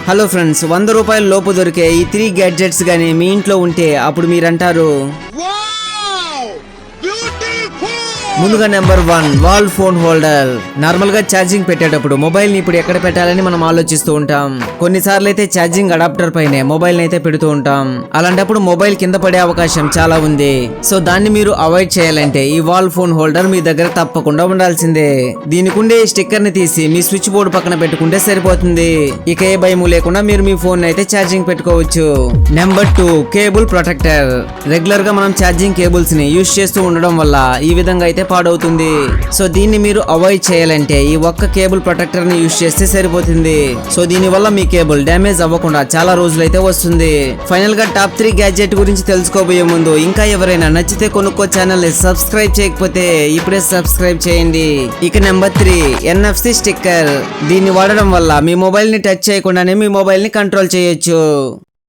Hello friends, 100 రూపాయల లోపు దొరికే ఈ 3 గ్యాడ్జెట్స్ గానీ మీ ఇంట్లో ఉంటే అప్పుడు మీరంటారు. ముందుగా number 1 wall phone holder. Normal గా ఛార్జింగ్ పెట్టేటప్పుడు మొబైల్ ని ఇప్పుడు ఎక్కడ పెట్టాలని మనం ఆలోచిస్తూ ఉంటాం. కొన్నిసార్లు అయితే ఛార్జింగ్ అడాప్టర్ పైనే మొబైల్ అయితే పెడుతూ ఉంటాం. అలాంటప్పుడు మొబైల్ కింద పడే అవకాశం చాలా ఉంది. సో దాన్ని మీరు అవాయిడ్ చేయాలంటే ఈ వాల్ ఫోన్ హోల్డర్ మీ దగ్గర తప్పకుండా ఉండాల్సిందే. దీనికి ఉండే స్టిక్కర్ ని తీసి మీ స్విచ్ బోర్డు పక్కన పెట్టుకుంటే సరిపోతుంది. ఇక ఏ భయం లేకుండా మీరు మీ ఫోన్ అయితే ఛార్జింగ్ పెట్టుకోవచ్చు. Number 2 cable protector. రెగ్యులర్ గా మనం ఛార్జింగ్ కేబుల్స్ ని యూజ్ చేస్తూ ఉండడం వల్ల ఈ విధంగా అయితే పాడవుతుంది. సో దీన్ని మీరు అవాయిడ్ చేయాలంటే ఈ ఒక్క కేబుల్ ప్రొటెక్టర్ ని యూజ్ చేస్తే సరిపోతుంది. సో దీని వల్ల మీ కేబుల్ డ్యామేజ్ అవ్వకుండా చాలా రోజులైతే వస్తుంది. ఫైనల్ గా టాప్ 3 గ్యాడ్జెట్ గురించి తెలుసుకోబోయే ముందు ఇంకా ఎవరైనా నచ్చితే కొనుక్కో ఛానల్ ని సబ్స్క్రైబ్ చేయకపోతే ఇప్పుడే సబ్స్క్రైబ్ చేయండి. ఇక నెంబర్ 3 NFC స్టిక్కర్. దీన్ని వాడడం వల్ల మీ మొబైల్ ని టచ్ చేయకుండానే మీ మొబైల్ ని కంట్రోల్ చేయొచ్చు.